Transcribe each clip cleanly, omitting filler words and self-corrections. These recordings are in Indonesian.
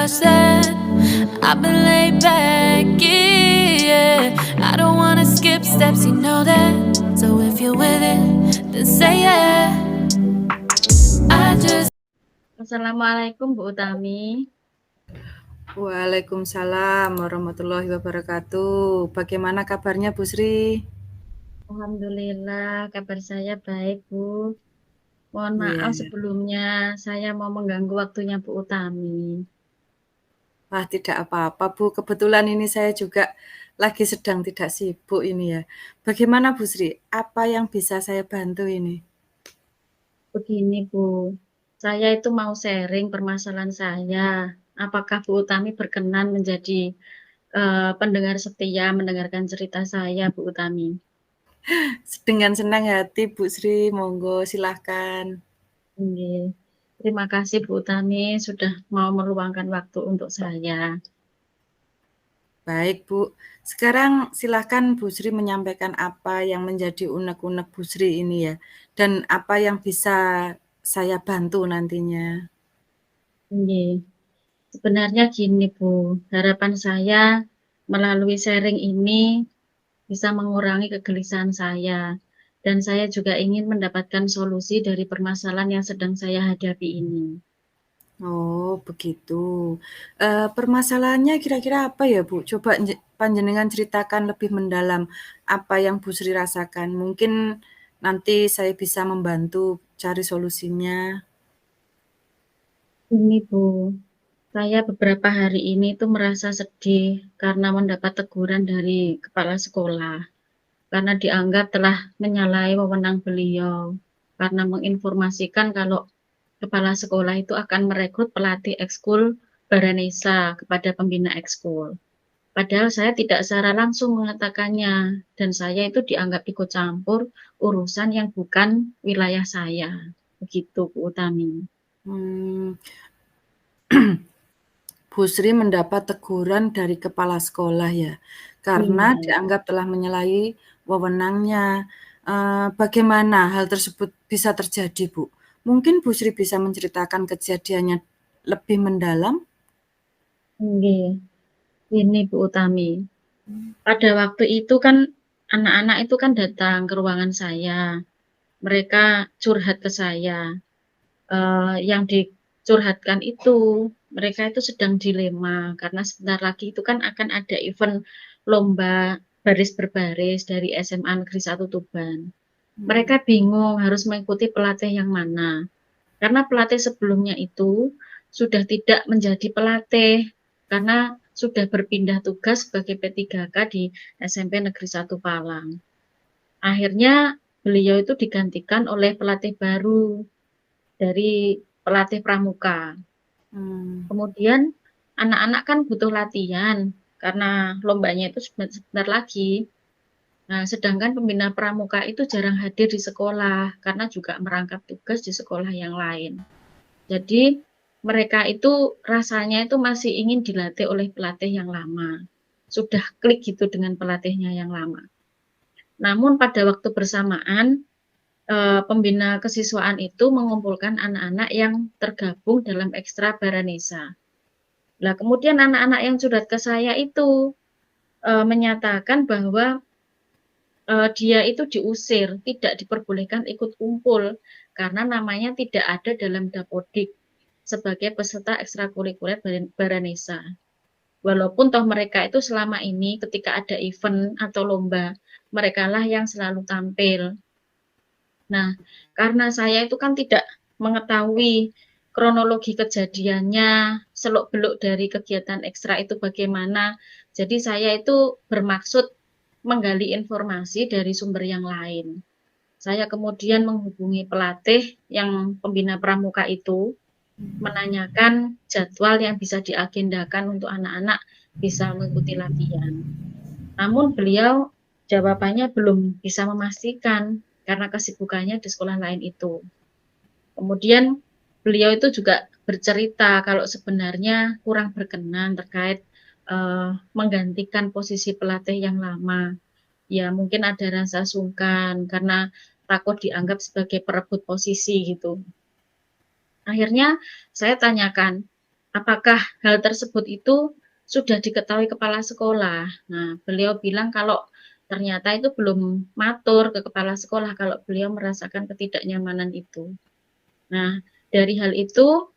said I've been laid back, yeah. I don't wanna skip steps, you know that. So if you're with it, then say yeah. I just Assalamualaikum Bu Utami. Waalaikumsalam warahmatullahi wabarakatuh. Bagaimana kabarnya Bu Sri? Alhamdulillah kabar saya baik Bu. Mohon maaf Iya. sebelumnya saya mau mengganggu waktunya Bu Utami. Wah, tidak apa-apa Bu. Kebetulan ini saya juga lagi sedang tidak sibuk ini ya. Bagaimana Bu Sri? Apa yang bisa saya bantu ini? Begini Bu, saya itu mau sharing permasalahan saya. Apakah Bu Utami berkenan menjadi pendengar setia mendengarkan cerita saya Bu Utami? Dengan senang hati Bu Sri, monggo silahkan. Nggih. Terima kasih Bu Utami sudah mau meluangkan waktu untuk saya. Baik Bu, sekarang silahkan Bu Sri menyampaikan apa yang menjadi unek-unek Bu Sri ini ya. Dan apa yang bisa saya bantu nantinya. Nggih. Sebenarnya gini Bu, harapan saya melalui sharing ini bisa mengurangi kegelisahan saya. Dan saya juga ingin mendapatkan solusi dari permasalahan yang sedang saya hadapi ini. Oh, begitu. Permasalahannya kira-kira apa ya, Bu? Coba panjenengan ceritakan lebih mendalam apa yang Bu Sri rasakan. Mungkin nanti saya bisa membantu cari solusinya. Ini Bu, saya beberapa hari ini tuh merasa sedih karena mendapat teguran dari kepala sekolah. Karena dianggap telah menyalahi wewenang beliau. Karena menginformasikan kalau kepala sekolah itu akan merekrut pelatih ekskul Baranesa kepada pembina ekskul. Padahal saya tidak secara langsung mengatakannya, dan saya itu dianggap ikut campur urusan yang bukan wilayah saya. Begitu, Bu Utami. Hmm, Bu Sri mendapat teguran dari kepala sekolah ya, karena Iya. dianggap telah menyalahi wewenangnya. Bagaimana hal tersebut bisa terjadi, Bu? Mungkin Bu Sri bisa menceritakan kejadiannya lebih mendalam? Nggih. Ini Bu Utami. Pada waktu itu kan anak-anak itu kan datang ke ruangan saya. Mereka curhat ke saya. Yang dicurhatkan itu mereka itu sedang dilema karena sebentar lagi itu kan akan ada event lomba baris berbaris dari SMA Negeri 1 Tuban. Mereka bingung harus mengikuti pelatih yang mana. Karena pelatih sebelumnya itu sudah tidak menjadi pelatih karena sudah berpindah tugas sebagai P3K di SMP Negeri 1 Palang. Akhirnya beliau itu digantikan oleh pelatih baru dari pelatih pramuka. Kemudian anak-anak kan butuh latihan karena lombanya itu sebentar lagi. Nah, sedangkan pembina pramuka itu jarang hadir di sekolah karena juga merangkap tugas di sekolah yang lain. Jadi mereka itu rasanya itu masih ingin dilatih oleh pelatih yang lama. Sudah klik gitu dengan pelatihnya yang lama. Namun pada waktu bersamaan pembina kesiswaan itu mengumpulkan anak-anak yang tergabung dalam ekstra Baranesa. Nah, kemudian anak-anak yang curhat ke saya itu menyatakan bahwa dia itu diusir, tidak diperbolehkan ikut kumpul karena namanya tidak ada dalam Dapodik sebagai peserta ekstrakurikuler Baranesa. Walaupun toh mereka itu selama ini ketika ada event atau lomba, mereka lah yang selalu tampil. Nah, karena saya itu kan tidak mengetahui kronologi kejadiannya, seluk-beluk dari kegiatan ekstra itu bagaimana. Jadi saya itu bermaksud menggali informasi dari sumber yang lain. Saya kemudian menghubungi pelatih yang pembina pramuka itu, menanyakan jadwal yang bisa diagendakan untuk anak-anak bisa mengikuti latihan. Namun beliau jawabannya belum bisa memastikan karena kesibukannya di sekolah lain itu. Kemudian beliau itu juga bercerita kalau sebenarnya kurang berkenan terkait menggantikan posisi pelatih yang lama. Ya mungkin ada rasa sungkan karena takut dianggap sebagai perebut posisi gitu. Akhirnya saya tanyakan, apakah hal tersebut itu sudah diketahui kepala sekolah. Nah, beliau bilang kalau ternyata itu belum matur ke kepala sekolah kalau beliau merasakan ketidaknyamanan itu. Nah, dari hal itu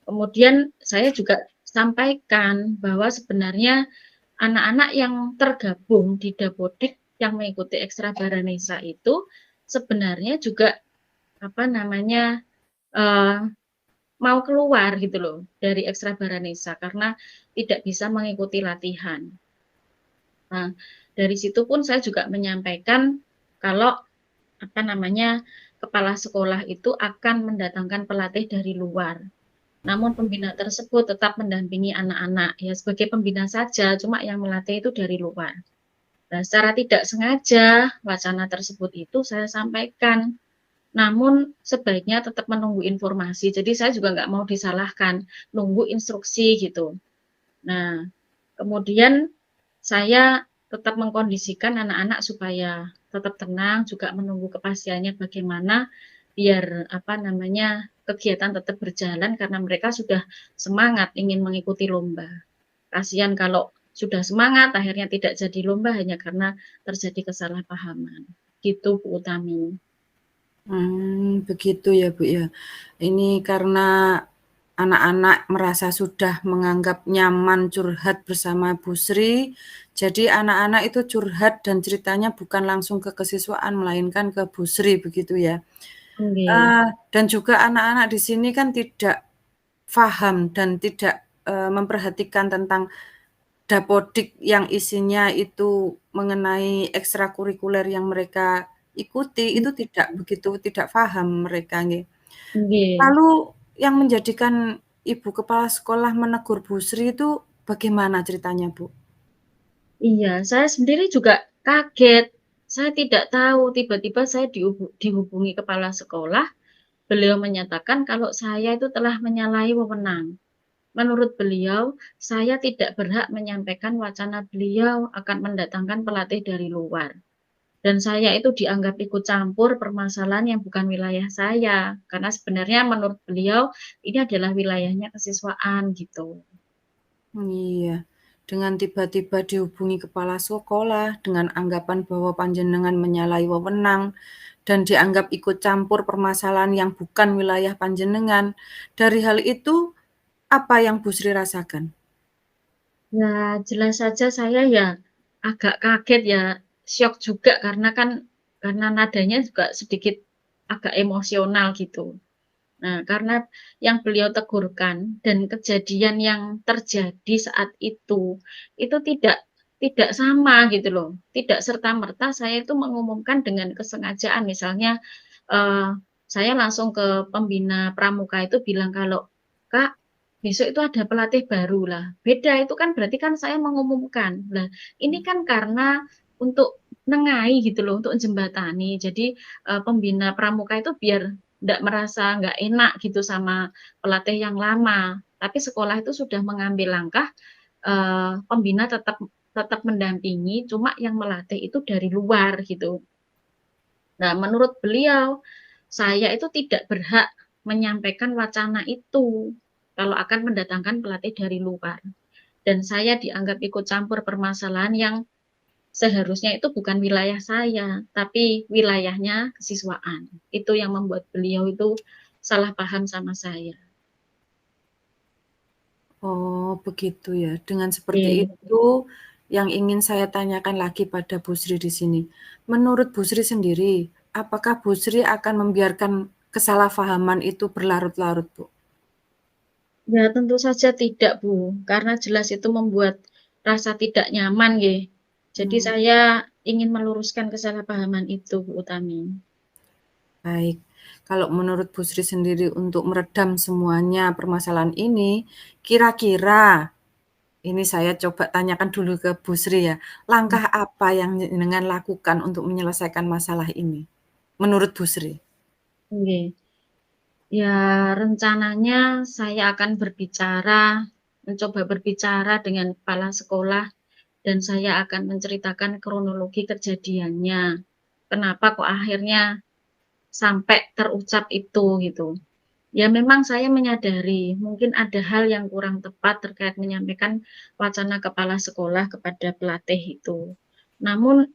kemudian saya juga sampaikan bahwa sebenarnya anak-anak yang tergabung di Dapodik yang mengikuti Ekstra Baranesa itu sebenarnya juga apa namanya mau keluar gitu loh dari Ekstra Baranesa karena tidak bisa mengikuti latihan. Nah, dari situ pun saya juga menyampaikan kalau apa namanya kepala sekolah itu akan mendatangkan pelatih dari luar. Namun pembina tersebut tetap mendampingi anak-anak ya sebagai pembina saja, cuma yang melatih itu dari luar. Nah, secara tidak sengaja wacana tersebut itu saya sampaikan. Namun sebaiknya tetap menunggu informasi. Jadi saya juga nggak mau disalahkan, nunggu instruksi gitu. Nah, kemudian saya tetap mengkondisikan anak-anak supaya tetap tenang, juga menunggu kepastiannya bagaimana biar apa namanya kegiatan tetap berjalan karena mereka sudah semangat ingin mengikuti lomba. Kasihan kalau sudah semangat akhirnya tidak jadi lomba hanya karena terjadi kesalahpahaman. Gitu Bu Utami. Begitu ya, Bu, ya. Ini karena anak-anak merasa sudah menganggap nyaman curhat bersama Bu Sri, jadi anak-anak itu curhat dan ceritanya bukan langsung ke kesiswaan, melainkan ke Bu Sri, begitu ya. Nggih. Dan juga anak-anak di sini kan tidak paham dan tidak, memperhatikan tentang Dapodik yang isinya itu mengenai ekstrakurikuler yang mereka ikuti, itu tidak begitu, tidak paham mereka nggih. Nggih. Lalu yang menjadikan Ibu kepala sekolah menegur Bu Sri itu bagaimana ceritanya, Bu? Iya, saya sendiri juga kaget. Saya tidak tahu, tiba-tiba saya dihubungi kepala sekolah, beliau menyatakan kalau saya itu telah menyalahi wewenang. Menurut beliau, saya tidak berhak menyampaikan wacana beliau akan mendatangkan pelatih dari luar. Dan saya itu dianggap ikut campur permasalahan yang bukan wilayah saya. Karena sebenarnya menurut beliau ini adalah wilayahnya kesiswaan gitu. Iya, dengan tiba-tiba dihubungi kepala sekolah dengan anggapan bahwa panjenengan menyalahi wewenang dan dianggap ikut campur permasalahan yang bukan wilayah panjenengan. Dari hal itu, apa yang Bu Sri rasakan? Ya, jelas saja saya ya agak kaget ya, syok juga karena nadanya juga sedikit agak emosional gitu. Nah, karena yang beliau tegurkan dan kejadian yang terjadi saat itu tidak sama gitu loh. Tidak serta-merta saya itu mengumumkan dengan kesengajaan. Misalnya saya langsung ke pembina pramuka itu bilang kalau Kak, besok itu ada pelatih baru lah. Beda itu kan berarti kan saya mengumumkan. Lah, ini kan karena untuk nengai gitu loh, untuk jembatani. Jadi pembina pramuka itu biar nggak merasa nggak enak gitu sama pelatih yang lama. Tapi sekolah itu sudah mengambil langkah pembina tetap tetap mendampingi, cuma yang melatih itu dari luar gitu. Nah, menurut beliau, saya itu tidak berhak menyampaikan wacana itu kalau akan mendatangkan pelatih dari luar. Dan saya dianggap ikut campur permasalahan yang seharusnya itu bukan wilayah saya, tapi wilayahnya kesiswaan. Itu yang membuat beliau itu salah paham sama saya. Oh, begitu ya. Dengan seperti Oke. itu, yang ingin saya tanyakan lagi pada Bu Sri di sini. Menurut Bu Sri sendiri, apakah Bu Sri akan membiarkan kesalahpahaman itu berlarut-larut, Bu? Ya, tentu saja tidak, Bu. Karena jelas itu membuat rasa tidak nyaman, nggih. Jadi Hmm, saya ingin meluruskan kesalahpahaman itu, Bu Utami. baik. Kalau menurut Bu Sri sendiri untuk meredam semuanya permasalahan ini, kira-kira ini saya coba tanyakan dulu ke Bu Sri ya, langkah apa yang jenengan lakukan untuk menyelesaikan masalah ini, menurut Bu Sri? Nggih. Ya, rencananya saya akan mencoba berbicara dengan kepala sekolah dan saya akan menceritakan kronologi kejadiannya. Kenapa kok akhirnya sampai terucap itu gitu. Ya memang saya menyadari mungkin ada hal yang kurang tepat terkait menyampaikan wacana kepala sekolah kepada pelatih itu. Namun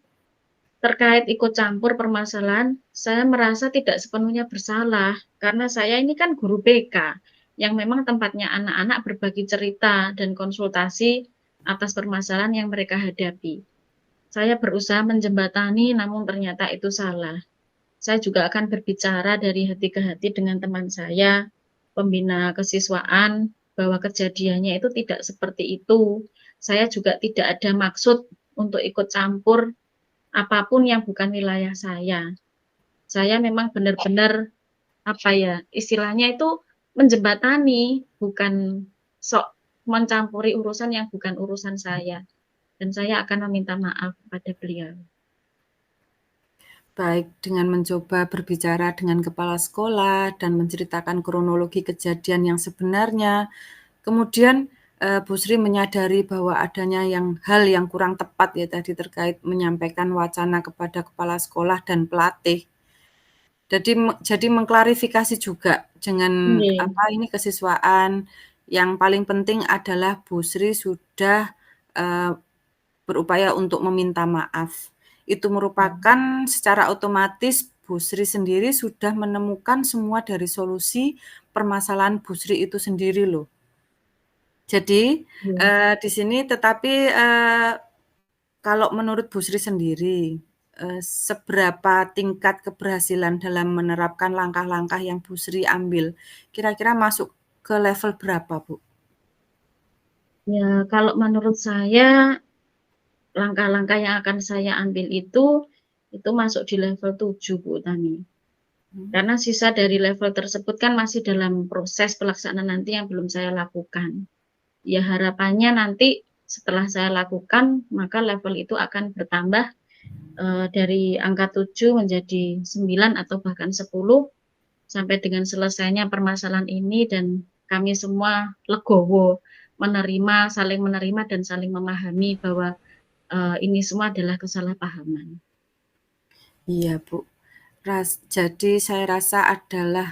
terkait ikut campur permasalahan, saya merasa tidak sepenuhnya bersalah karena saya ini kan guru BK yang memang tempatnya anak-anak berbagi cerita dan konsultasi atas permasalahan yang mereka hadapi. Saya berusaha menjembatani namun ternyata itu salah. Saya juga akan berbicara dari hati ke hati dengan teman saya, pembina kesiswaan, bahwa kejadiannya itu tidak seperti itu. Saya juga tidak ada maksud untuk ikut campur apapun yang bukan wilayah saya. Saya memang benar-benar apa ya, istilahnya itu menjembatani, bukan sok mencampuri urusan yang bukan urusan saya. Dan saya akan meminta maaf kepada beliau. Baik, dengan mencoba berbicara dengan kepala sekolah dan menceritakan kronologi kejadian yang sebenarnya, kemudian, Bu Sri menyadari bahwa adanya hal yang kurang tepat ya tadi terkait menyampaikan wacana kepada kepala sekolah dan pelatih. Jadi mengklarifikasi juga dengan Nggih, ini kesiswaan, yang paling penting adalah Bu Sri sudah, eee, berupaya untuk meminta maaf. Itu merupakan secara otomatis Bu Sri sendiri sudah menemukan semua dari solusi permasalahan Bu Sri itu sendiri loh. Jadi, iya. di sini tetapi, kalau menurut Bu Sri sendiri, seberapa tingkat keberhasilan dalam menerapkan langkah-langkah yang Bu Sri ambil, kira-kira masuk ke level berapa, Bu? Ya, kalau menurut saya langkah-langkah yang akan saya ambil itu masuk di level 7, Bu Utami. Mmm, Karena sisa dari level tersebut kan masih dalam proses pelaksanaan nanti yang belum saya lakukan. Ya harapannya nanti setelah saya lakukan, maka level itu akan bertambah dari angka 7 menjadi 9 atau bahkan 10 sampai dengan selesainya permasalahan ini dan kami semua legowo menerima, saling menerima dan saling memahami bahwa ini semua adalah kesalahpahaman. iya, Bu. Jadi saya rasa adalah,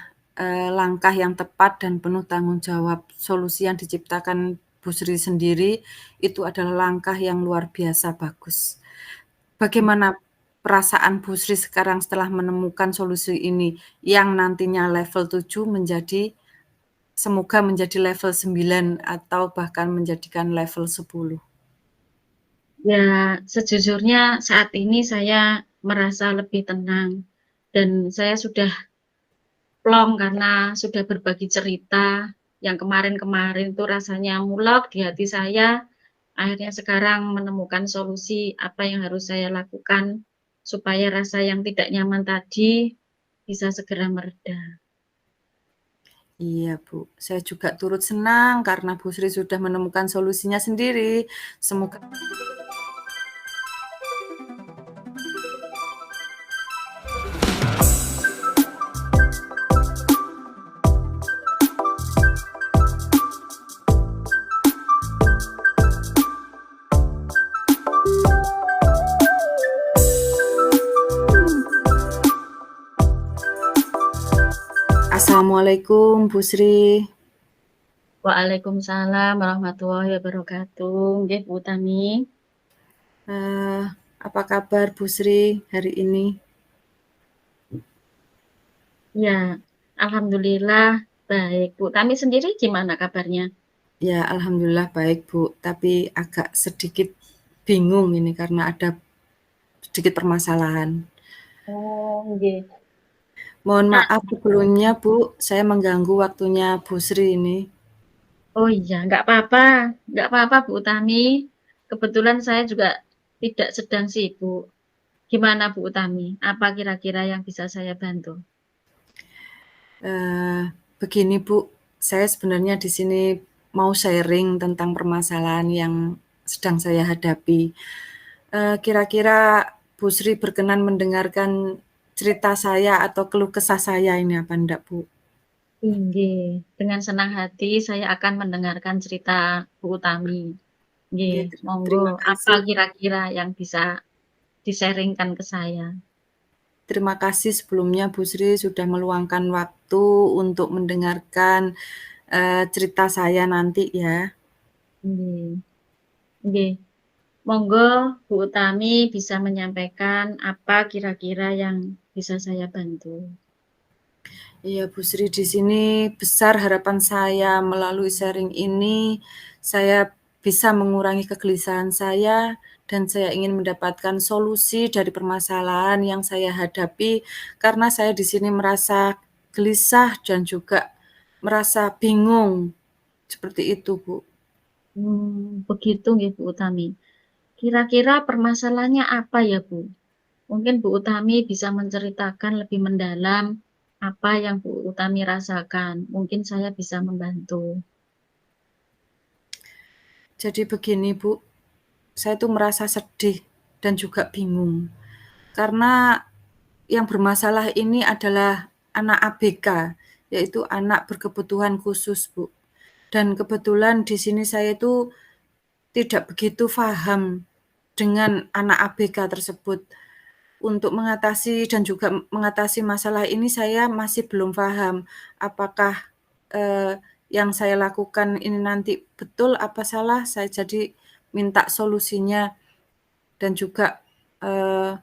langkah yang tepat dan penuh tanggung jawab. Solusi yang diciptakan Bu Sri sendiri itu adalah langkah yang luar biasa bagus. Bagaimana perasaan Bu Sri sekarang setelah menemukan solusi ini, yang nantinya level 7 semoga menjadi level 9 atau bahkan menjadikan level 10? Ya, sejujurnya saat ini saya merasa lebih tenang dan saya sudah plong karena sudah berbagi cerita yang kemarin-kemarin itu rasanya mulek di hati saya. Akhirnya sekarang menemukan solusi apa yang harus saya lakukan supaya rasa yang tidak nyaman tadi bisa segera mereda. Iya, Bu. Saya juga turut senang karena Bu Sri sudah menemukan solusinya sendiri. Semoga Assalamualaikum, Bu Sri. Waalaikumsalam warahmatullahi wabarakatuh. Nggih, Bu Tami. Eee, apa kabar Bu Sri hari ini? Ya, alhamdulillah baik. Bu Tami sendiri gimana kabarnya? Ya, alhamdulillah baik, Bu, tapi agak sedikit bingung ini karena ada sedikit permasalahan. Oh, nggih. Mohon Nah, maaf sebelumnya, Bu, saya mengganggu waktunya Bu Sri ini. oh iya, nggak apa-apa Bu Utami. Kebetulan saya juga tidak sedang sibuk. Gimana Bu Utami? Apa kira-kira yang bisa saya bantu? Eee, begini, Bu, saya sebenarnya di sini mau sharing tentang permasalahan yang sedang saya hadapi. Kira-kira Bu Sri berkenan mendengarkan cerita saya atau keluh kesah saya ini apa enggak, Bu? Nggih, dengan senang hati saya akan mendengarkan cerita Bu Utami. Nggih, Nggih, monggo. terima Apa kasih. kira-kira yang bisa di-sharing-kan ke saya? Terima kasih sebelumnya Bu Sri sudah meluangkan waktu untuk mendengarkan, cerita saya nanti ya. Nggih. Nggih. Monggo Bu Utami bisa menyampaikan apa kira-kira yang bisa saya bantu. Iya Bu Sri, di sini besar harapan saya melalui sharing ini, saya bisa mengurangi kegelisahan saya dan saya ingin mendapatkan solusi dari permasalahan yang saya hadapi karena saya di sini merasa gelisah dan juga merasa bingung, seperti itu Bu. Begitu nggih Bu Utami. Kira-kira permasalahannya apa ya Bu? Mungkin Bu Utami bisa menceritakan lebih mendalam apa yang Bu Utami rasakan. Mungkin saya bisa membantu. Jadi begini Bu, saya tuh merasa sedih dan juga bingung karena yang bermasalah ini adalah anak ABK, yaitu anak berkebutuhan khusus, Bu. Dan kebetulan di sini saya itu tidak begitu paham dengan anak ABK tersebut. Untuk mengatasi dan juga mengatasi masalah ini saya masih belum paham, apakah, yang saya lakukan ini nanti betul apa salah, saya jadi minta solusinya dan juga,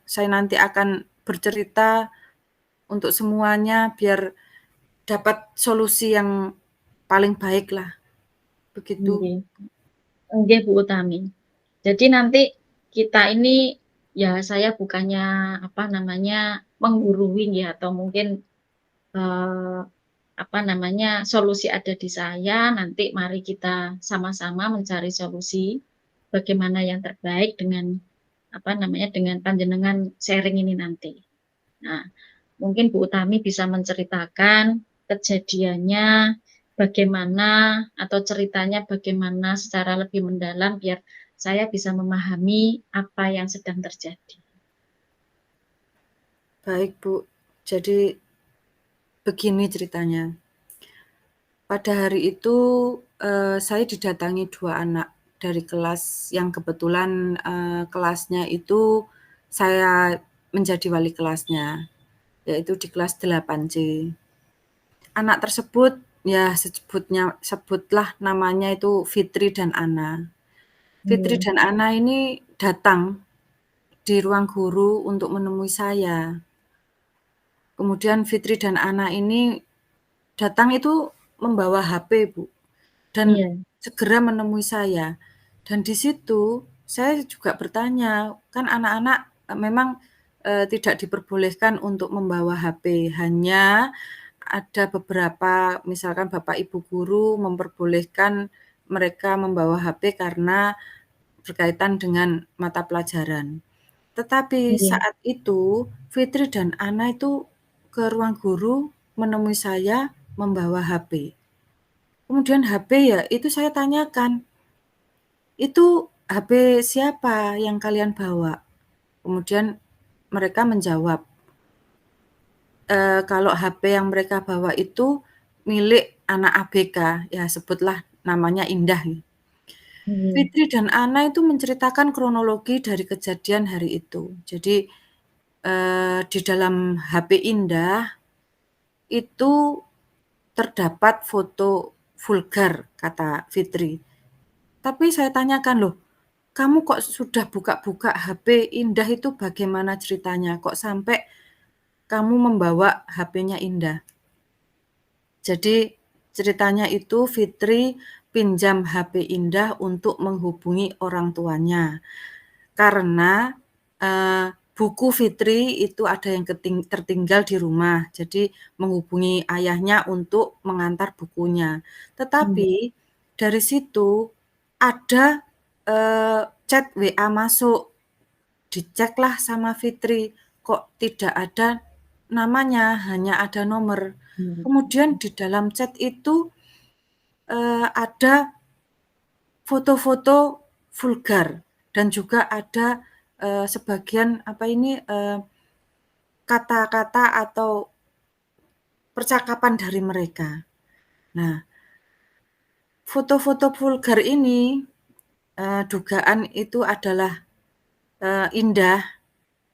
saya nanti akan bercerita untuk semuanya biar dapat solusi yang paling baiklah, begitu. Nggih. Nggih Bu Utami. Jadi nanti kita ini ya saya bukannya apa namanya menggurui ya atau mungkin eh, apa namanya solusi ada di saya. Nanti mari kita sama-sama mencari solusi bagaimana yang terbaik dengan apa namanya dengan panjenengan sharing ini nanti. Nah, mungkin Bu Utami bisa menceritakan kejadiannya bagaimana atau ceritanya bagaimana secara lebih mendalam biar saya bisa memahami apa yang sedang terjadi. Baik, Bu. Jadi begini ceritanya. Pada hari itu, saya didatangi 2 anak dari kelas yang kebetulan, kelasnya itu saya menjadi wali kelasnya, yaitu di kelas 8C. Anak tersebut, ya sebutlah namanya itu Fitri dan Ana. Fitri Iya, dan Ana ini datang di ruang guru untuk menemui saya. Kemudian Fitri dan Ana ini datang itu membawa HP, Bu, dan iya, segera menemui saya. Dan di situ saya juga bertanya, kan anak-anak, memang, tidak diperbolehkan untuk membawa HP, hanya ada beberapa misalkan bapak ibu guru memperbolehkan mereka membawa HP karena berkaitan dengan mata pelajaran. Tetapi iya, saat itu Fitri dan Ana itu ke ruang guru menemui saya membawa HP. Kemudian HP ya, itu saya tanyakan, "Itu HP siapa yang kalian bawa?" Kemudian mereka menjawab, kalau HP yang mereka bawa itu milik anak ABK, ya sebutlah namanya Indah. iya, Fitri dan Ana itu menceritakan kronologi dari kejadian hari itu. Jadi, di dalam HP Indah itu terdapat foto vulgar, kata Fitri. Tapi saya tanyakan, "Loh, kamu kok sudah buka-buka HP Indah itu bagaimana ceritanya? Kok sampai kamu membawa HP-nya Indah?" Jadi ceritanya itu Fitri pinjam HP Indah untuk menghubungi orang tuanya. Karena, buku Fitri itu ada yang tertinggal di rumah, jadi menghubungi ayahnya untuk mengantar bukunya. iya, Tetapi dari situ ada, chat WA masuk, diceklah sama Fitri, kok tidak ada namanya, hanya ada nomor. iya, Kemudian di dalam chat itu, ada foto-foto vulgar dan juga ada, sebagian apa ini, kata-kata atau percakapan dari mereka. Nah, foto-foto vulgar ini, dugaan itu adalah, Indah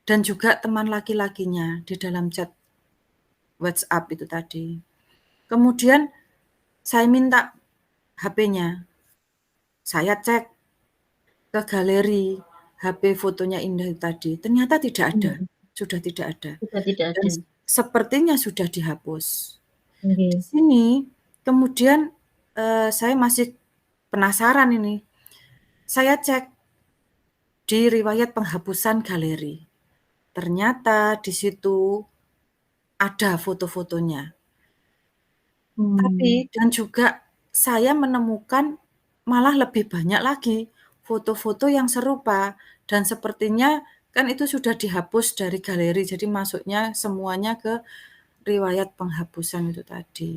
dan juga teman laki-lakinya di dalam chat WhatsApp itu tadi. Kemudian saya minta HP-nya, saya cek ke galeri HP fotonya Indah itu tadi, ternyata tidak ada, Mhm. sudah tidak ada, Sudah tidak dan ada. sepertinya sudah dihapus. Di Nggih. sini kemudian, saya masih penasaran ini, saya cek di riwayat penghapusan galeri, ternyata di situ ada foto-fotonya. Tapi Mmm. dan juga saya menemukan malah lebih banyak lagi foto-foto yang serupa dan sepertinya kan itu sudah dihapus dari galeri, jadi masuknya semuanya ke riwayat penghapusan itu tadi.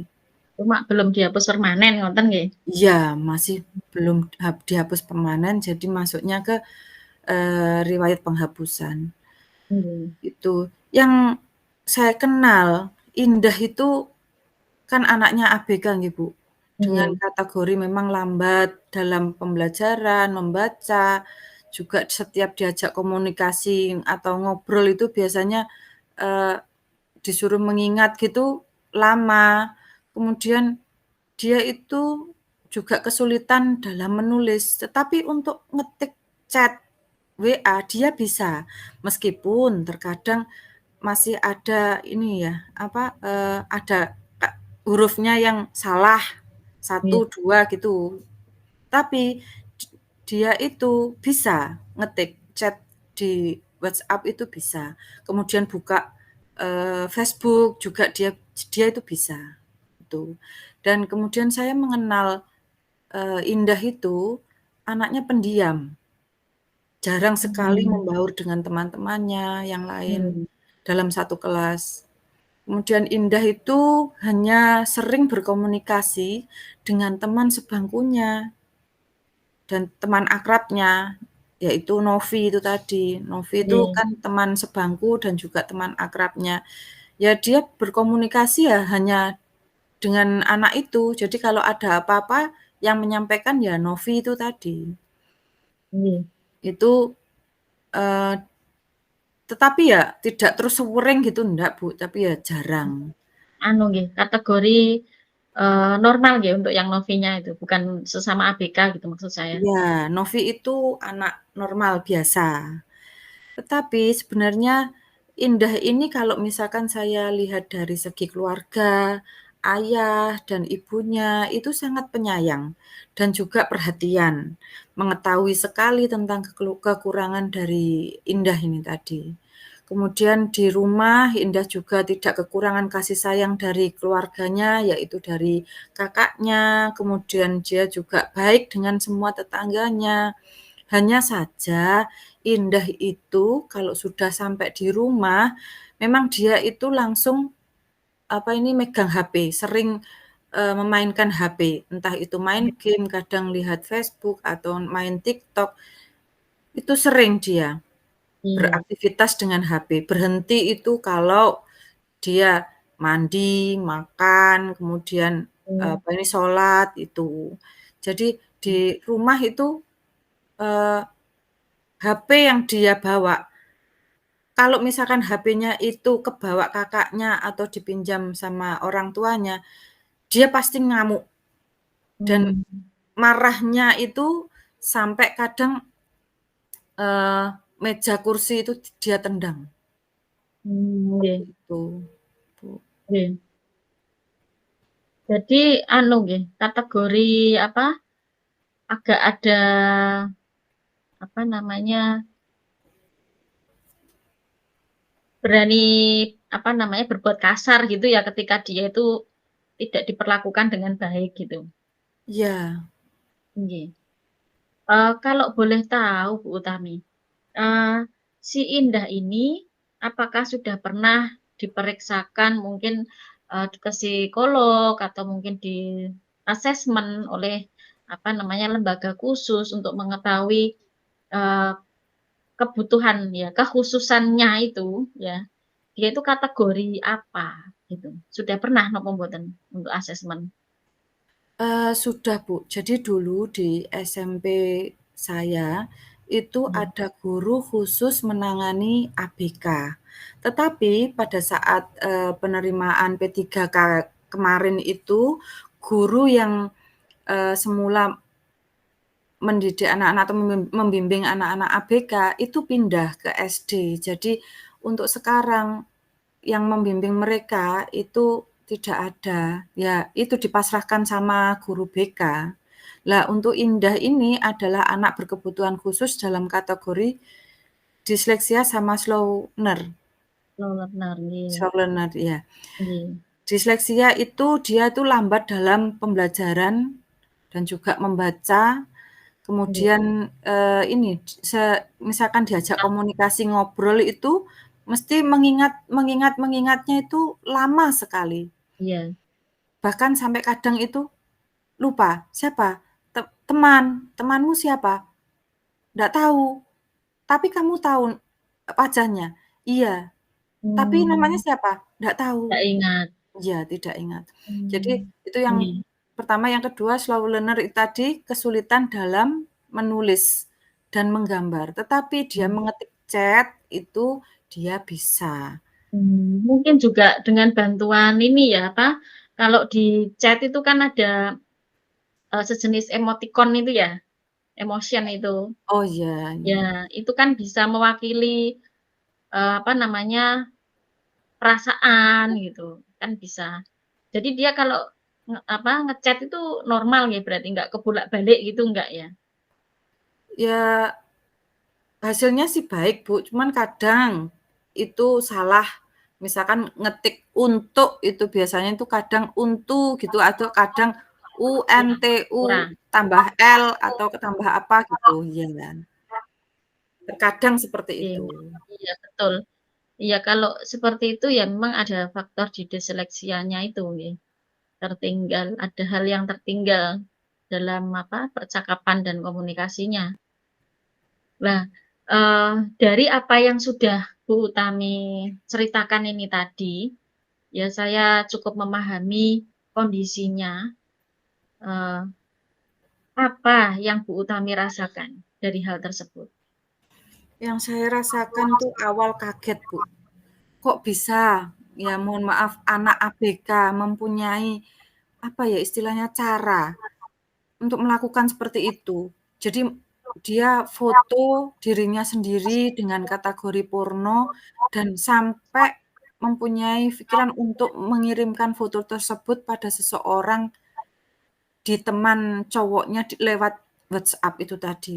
Cuma belum dihapus permanen ngoten nggih? Iya, masih belum dihapus permanen, jadi masuknya ke, riwayat penghapusan. Nggih. Itu. Yang saya kenal, Indah itu kan anaknya ABK nggih, Bu, dengan Nggih. kategori memang lambat dalam pembelajaran, membaca, juga setiap diajak komunikasi atau ngobrol itu biasanya, eee, disuruh mengingat gitu lama. Kemudian dia itu juga kesulitan dalam menulis, tetapi untuk ngetik chat WA dia bisa, meskipun terkadang masih ada ini ya, apa, ada hurufnya yang salah, Nggih. 1, 2 gitu. Tapi dia itu bisa ngetik chat di WhatsApp itu bisa. Kemudian buka, Facebook juga dia dia itu bisa, gitu. Dan kemudian saya mengenal, Indah itu anaknya pendiam, jarang sekali Mmm. membaur dengan teman-temannya yang lain Mmm. dalam satu kelas. Kemudian Indah itu hanya sering berkomunikasi dengan teman sebangkunya dan teman akrabnya, yaitu Novi itu tadi. Novi itu Nggih. kan teman sebangku dan juga teman akrabnya. Ya dia berkomunikasi ya hanya dengan anak itu, jadi kalau ada apa-apa yang menyampaikan ya Novi itu tadi. Nggih. Itu, eee, tetapi ya tidak terus sering gitu enggak, Bu, tapi ya jarang. Anu nggih, kategori, normal nggih untuk yang Novinya itu, bukan sesama ABK gitu maksud saya. Iya, Novi itu anak normal biasa. Tetapi sebenarnya Indah ini kalau misalkan saya lihat dari segi keluarga, ayah dan ibunya itu sangat penyayang dan juga perhatian, mengetahui sekali tentang kekurangan dari Indah ini tadi. Kemudian di rumah Indah juga tidak kekurangan kasih sayang dari keluarganya, yaitu dari kakaknya, kemudian dia juga baik dengan semua tetangganya. Hanya saja Indah itu kalau sudah sampai di rumah, memang dia itu langsung, apa ini, megang HP, sering, memainkan HP, entah itu main game, kadang lihat Facebook atau main TikTok, itu sering dia Iya. beraktivitas dengan HP. Berhenti itu kalau dia mandi, makan, kemudian, Mmm. apa ini, sholat, itu. Jadi di rumah itu, eee, HP yang dia bawa kalau misalkan HP-nya itu kebawa kakaknya atau dipinjam sama orang tuanya, dia pasti ngamuk dan Mmm. marahnya itu sampai kadang, eee, meja kursi itu dia tendang, seperti Nggih. itu, Bu. Nggih. Jadi anu nggih, kategori apa, agak ada apa namanya, berani apa namanya, berbuat kasar gitu ya ketika dia itu tidak diperlakukan dengan baik gitu. Iya, Nggih. Kalau boleh tahu Bu Utami, eee, si Indah ini apakah sudah pernah diperiksakan mungkin, ke psikolog atau mungkin di-asesmen oleh apa namanya, lembaga khusus untuk mengetahui, eee, kebutuhan ya, kekhususannya itu ya, dia itu kategori apa gitu? Sudah pernah napa mboten untuk asesmen? sudah, Bu. Jadi dulu di SMP saya, itu Iya. ada guru khusus menangani ABK. Tetapi pada saat, penerimaan P3K kemarin itu, guru yang, semula mendidik anak-anak atau membimbing anak-anak ABK itu pindah ke SD. Jadi untuk sekarang yang membimbing mereka itu tidak ada, ya itu dipasrahkan sama guru BK. Lah untuk Indah ini adalah anak berkebutuhan khusus dalam kategori disleksia sama slow learner. Slow learner, nggih. Slow learner, ya. Nggih. Disleksia itu dia tuh lambat dalam pembelajaran dan juga membaca. Nggih. Kemudian, ini misalkan diajak komunikasi ngobrol itu mesti mengingatnya itu lama sekali. Iya. Bahkan sampai kadang itu lupa, "Siapa? Temanmu siapa?" "Nggak tahu." "Tapi kamu tahu wajahnya?" "Iya." "Tapi namanya Mmm, siapa?" "Nggak tahu." nggak ingat. Iya, tidak ingat. Jadi Mmm, itu yang nggih. pertama, yang kedua slow learner tadi kesulitan dalam menulis dan menggambar, tetapi dia Mmm. mengetik chat itu dia bisa. Mungkin juga dengan bantuan ini ya, apa, kalau di chat itu kan ada, sejenis emoticon itu ya, emotion itu. Oh, iya, iya. Ya, itu kan bisa mewakili, apa namanya, perasaan gitu, kan bisa. Jadi dia kalau nge-chat itu normal ya berarti, nggak kebolak-balik gitu enggak ya? Ya, hasilnya sih baik, Bu, cuman kadang itu salah. Misalkan ngetik untuk itu biasanya itu kadang untu gitu atau kadang Kurang UNTU kurang. tambah L atau tambah apa gitu, iya kan. Terkadang seperti Iya, itu. iya betul. Iya kalau seperti itu ya memang ada faktor di diseleksianya itu nggih, tertinggal, ada hal yang tertinggal dalam apa, percakapan dan komunikasinya. Nah, dari apa yang sudah Bu Utami ceritakan ini tadi, ya saya cukup memahami kondisinya, eee, apa yang Bu Utami rasakan dari hal tersebut? Yang saya rasakan tuh awal kaget, Bu. Kok bisa, ya mohon maaf, anak ABK mempunyai, apa ya istilahnya, cara untuk melakukan seperti itu. Jadi dia foto dirinya sendiri dengan kategori porno dan sampai mempunyai pikiran untuk mengirimkan foto tersebut pada seseorang di teman cowoknya lewat WhatsApp itu tadi.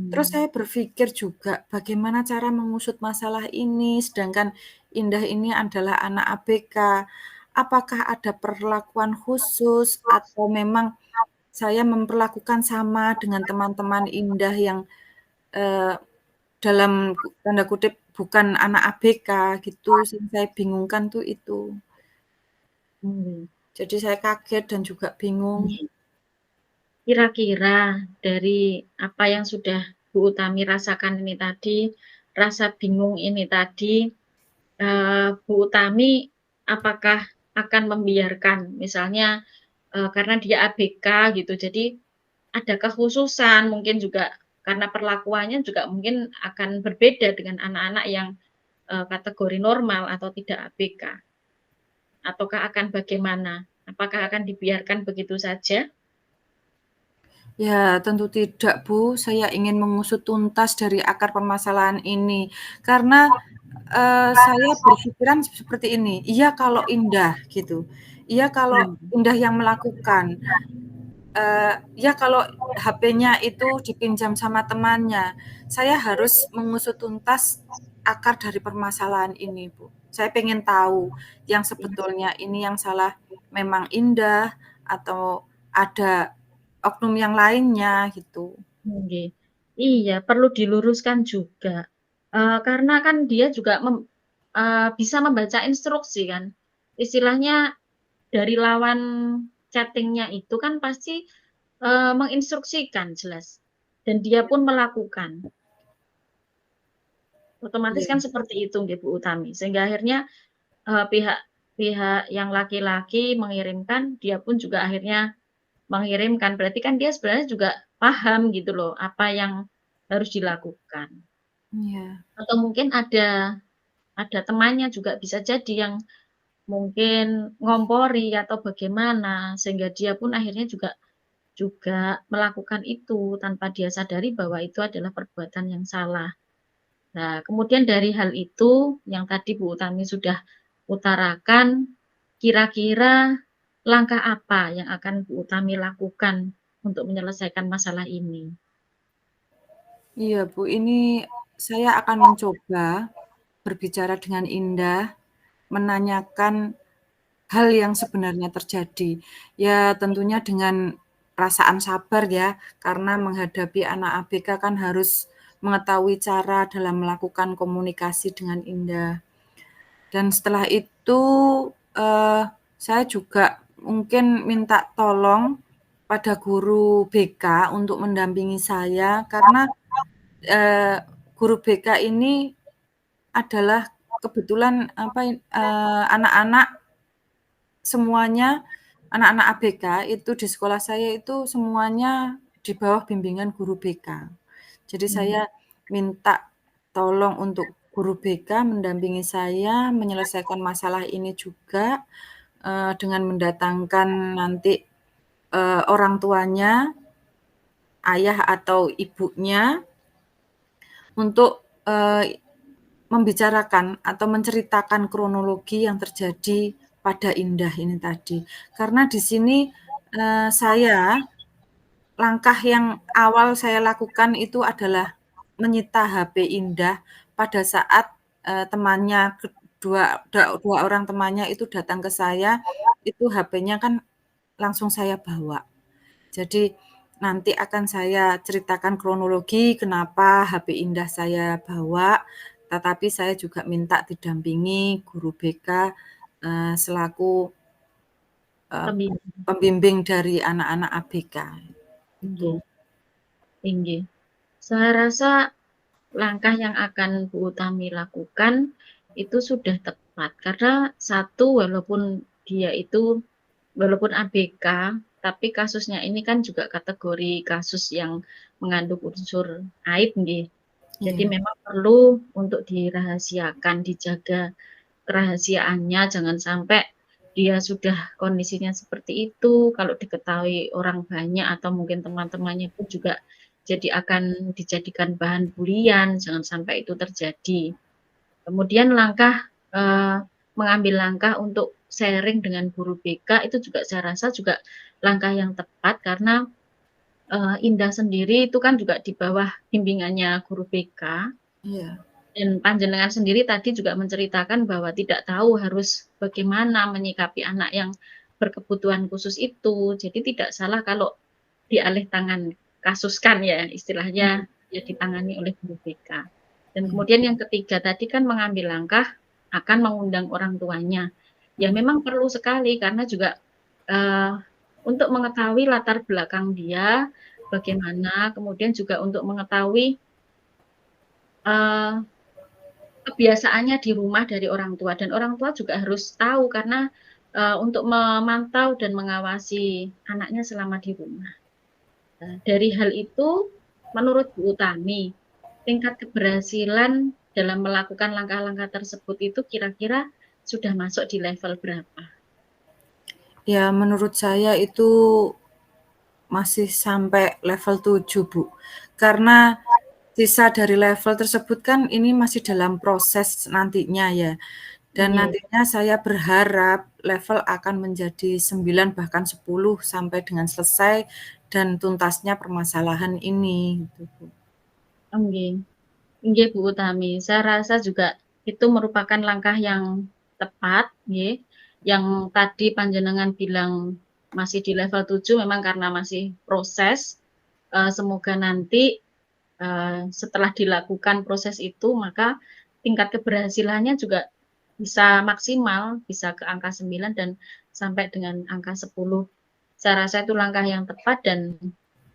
Terus Mmm, saya berpikir juga bagaimana cara mengusut masalah ini, sedangkan Indah ini adalah anak ABK. Apakah ada perlakuan khusus atau memang saya memperlakukan sama dengan teman-teman Indah yang, eee, dalam tanda kutip bukan anak ABK gitu, yang saya bingungkan tuh itu. nggih, Jadi saya kaget dan juga bingung. nggih. Kira-kira dari apa yang sudah Bu Utami rasakan ini tadi, rasa bingung ini tadi, Bu Utami apakah akan membiarkan misalnya, karena dia ABK gitu, jadi ada kekhususan mungkin juga karena perlakuannya juga mungkin akan berbeda dengan anak-anak yang, kategori normal atau tidak ABK, ataukah akan bagaimana? Apakah akan dibiarkan begitu saja? Ya, tentu tidak, Bu. Saya ingin mengusut tuntas dari akar permasalahan ini. Karena, saya berpikiran seperti ini, iya kalau Indah gitu, iya kalau Mmm, Indah yang melakukan, iya kalau HP-nya itu dipinjam sama temannya. Saya harus mengusut tuntas akar dari permasalahan ini, Bu. Saya pengen tahu yang sebetulnya ini yang salah memang Indah atau ada oknum yang lainnya gitu. nggih. Iya, perlu diluruskan juga, karena kan dia juga bisa membaca instruksi kan. Istilahnya dari lawan chatting-nya itu kan pasti, menginstruksikan jelas, dan dia pun melakukan. Otomatis Iya, kan seperti itu nggih Bu Utami, sehingga akhirnya, pihak pihak yang laki-laki mengirimkan, dia pun juga akhirnya mengirimkan, berarti kan dia sebenarnya juga paham gitu loh, apa yang harus dilakukan. Iya. Atau mungkin ada temannya juga bisa jadi yang mungkin ngompori atau bagaimana, sehingga dia pun akhirnya juga juga melakukan itu tanpa dia sadari bahwa itu adalah perbuatan yang salah. Nah, kemudian dari hal itu yang tadi Bu Utami sudah utarakan, kira-kira langkah apa yang akan Bu Utami lakukan untuk menyelesaikan masalah ini? Iya, Bu, ini saya akan mencoba berbicara dengan indah, menanyakan hal yang sebenarnya terjadi. Ya tentunya dengan perasaan sabar ya, karena menghadapi anak ABK kan harus mengetahui cara dalam melakukan komunikasi dengan indah. Dan setelah itu, eee, saya juga mungkin minta tolong pada guru BK untuk mendampingi saya karena, eee, guru BK ini adalah kebetulan anak-anak semuanya, anak-anak ABK itu di sekolah saya itu semuanya di bawah bimbingan guru BK. Jadi Mmm, saya minta tolong untuk guru BK mendampingi saya menyelesaikan masalah ini juga, dengan mendatangkan nanti, orang tuanya, ayah atau ibunya untuk, membicarakan atau menceritakan kronologi yang terjadi pada Indah ini tadi. Karena di sini, langkah yang awal saya lakukan itu adalah menyita HP Indah pada saat, temannya dua orang temannya itu datang ke saya, itu HP-nya kan langsung saya bawa. Jadi nanti akan saya ceritakan kronologi kenapa HP Indah saya bawa, tetapi saya juga minta didampingi guru BK, selaku, eee, pembimbing, pembimbing dari anak-anak ABK, itu. nggih nggih. Saya rasa langkah yang akan Bu Utami lakukan itu sudah tepat, karena satu, walaupun ABK, tapi kasusnya ini kan juga kategori kasus yang mengandung unsur aib nggih. Jadi Iya, memang perlu untuk dirahasiakan, dijaga kerahasiaannya, jangan sampai dia sudah kondisinya seperti itu, kalau diketahui orang banyak atau mungkin teman-temannya pun juga jadi akan dijadikan bahan bulian, jangan sampai itu terjadi. Kemudian mengambil langkah untuk sharing dengan guru BK itu juga saya rasa juga langkah yang tepat karena, Indah sendiri itu kan juga di bawah bimbingannya guru BK. iya, Dan panjenengan sendiri tadi juga menceritakan bahwa tidak tahu harus bagaimana menyikapi anak yang berkebutuhan khusus itu. Jadi tidak salah kalau dialih tangan kasuskan ya, iya, istilahnya ya ditangani oleh guru BK. Dan iya, kemudian yang ketiga tadi kan mengambil langkah akan mengundang orang tuanya. Ya iya, memang perlu sekali karena juga, eee, untuk mengetahui latar belakang dia bagaimana, kemudian juga untuk mengetahui, eee kebiasaannya di rumah dari orang tua dan orang tua juga harus tahu karena, untuk memantau dan mengawasi anaknya selama di rumah. Dari hal itu, menurut Bu Utami, tingkat keberhasilan dalam melakukan langkah-langkah tersebut itu kira-kira sudah masuk di level berapa? ya menurut saya itu masih sampai level 7 Bu. Karena sisa dari level tersebut kan ini masih dalam proses nantinya ya, dan Nggih, nantinya saya berharap level akan menjadi 9 bahkan 10 sampai dengan selesai dan tuntasnya permasalahan ini, gitu Bu. nggih. Nggih, Bu Utami. Saya rasa juga itu merupakan langkah yang tepat, nggih. Yang tadi panjenengan bilang masih di level 7 memang karena masih proses, semoga nanti, setelah dilakukan proses itu, maka tingkat keberhasilannya juga bisa maksimal, bisa ke angka 9 dan sampai dengan angka 10. Saya rasa itu langkah yang tepat dan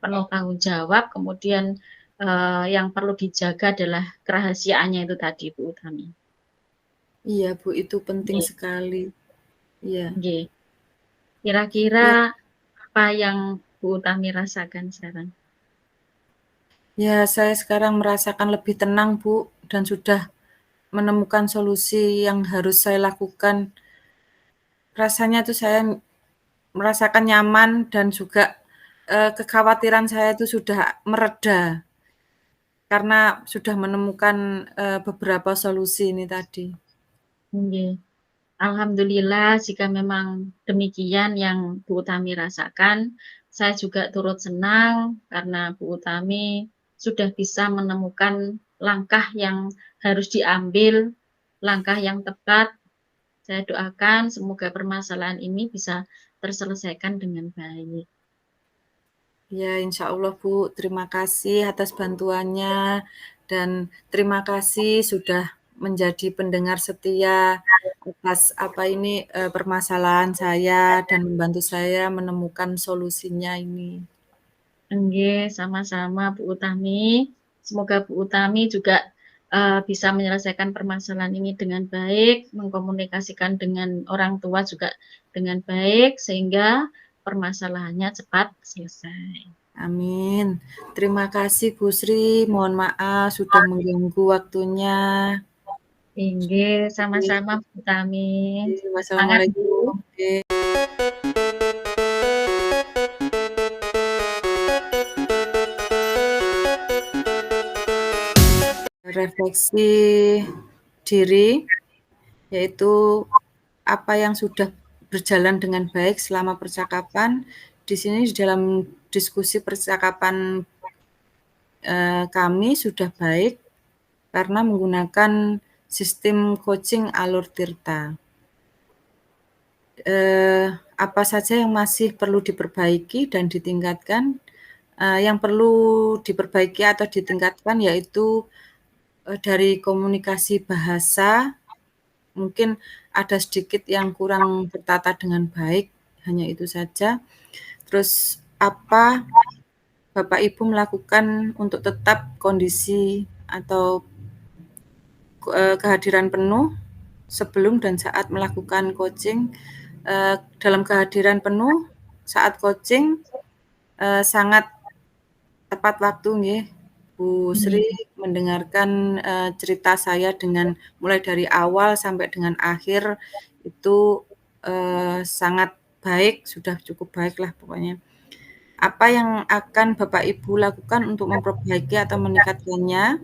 penuh tanggung jawab, kemudian, yang perlu dijaga adalah kerahasiaannya itu tadi, Bu Utami. Iya Bu, itu penting Nggih sekali. Iya. nggih. Kira-kira Ya, apa yang Bu Utami rasakan sekarang? Ya, saya sekarang merasakan lebih tenang, Bu, dan sudah menemukan solusi yang harus saya lakukan. Rasanya tuh saya merasakan nyaman dan juga, kekhawatiran saya itu sudah mereda karena sudah menemukan, beberapa solusi ini tadi. Nggih. Alhamdulillah jika memang demikian yang Bu Utami rasakan, saya juga turut senang karena Bu Utami sudah bisa menemukan langkah yang harus diambil, langkah yang tepat. Saya doakan semoga permasalahan ini bisa terselesaikan dengan baik. Ya, insya Allah, Bu. Terima kasih atas bantuannya dan terima kasih sudah menjadi pendengar setia atas permasalahan saya dan membantu saya menemukan solusinya ini. Nggih, sama-sama Bu Utami. Semoga Bu Utami juga bisa menyelesaikan permasalahan ini dengan baik, mengkomunikasikan dengan orang tua juga dengan baik, sehingga permasalahannya cepat selesai. Amin. Terima kasih Bu Sri, mohon maaf sudah mengganggu waktunya. Nggih, sama-sama Bu Utami. Semangat Bu. Wassalamualaikum. Refleksi diri, yaitu apa yang sudah berjalan dengan baik selama percakapan. Di sini dalam diskusi percakapan kami sudah baik karena menggunakan sistem coaching Alur Tirta. Apa saja yang masih perlu diperbaiki dan ditingkatkan? Yang perlu diperbaiki atau ditingkatkan yaitu dari komunikasi bahasa, mungkin ada sedikit yang kurang tertata dengan baik, hanya itu saja. Terus apa Bapak Ibu melakukan untuk tetap kondisi atau kehadiran penuh sebelum dan saat melakukan coaching. Dalam kehadiran penuh saat coaching sangat tepat waktu nggih, Bu Sri mendengarkan cerita saya dengan mulai dari awal sampai dengan akhir itu sangat baik, sudah cukup baiklah pokoknya. Apa yang akan Bapak Ibu lakukan untuk memperbaiki atau meningkatkannya?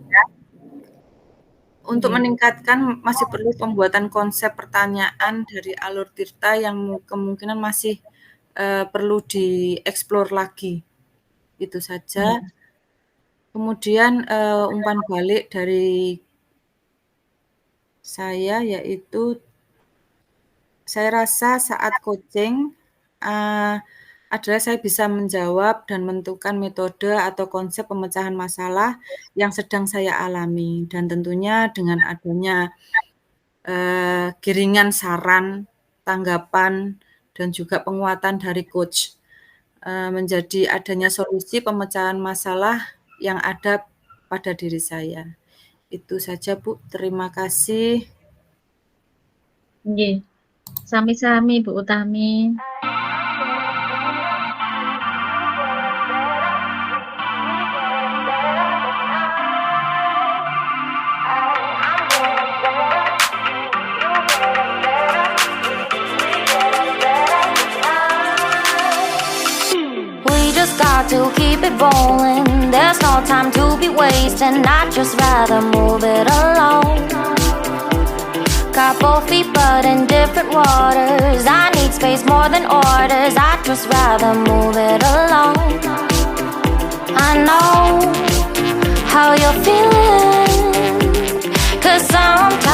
Untuk meningkatkan masih perlu pembuatan konsep pertanyaan dari Alur Tirta yang kemungkinan masih perlu dieksplor lagi. Itu saja. Kemudian umpan balik dari saya yaitu saya rasa saat coaching adalah saya bisa menjawab dan menentukan metode atau konsep pemecahan masalah yang sedang saya alami dan tentunya dengan adanya giringan saran, tanggapan, dan juga penguatan dari coach menjadi adanya solusi pemecahan masalah yang ada pada diri saya. Itu saja Bu, terima kasih. Nggih. Sami-sami Bu Utami. To keep it rolling, there's no time to be wasting. I'd just rather move it along. Got both feet but in different waters. I need space more than orders. I'd just rather move it along. I know how you're feeling.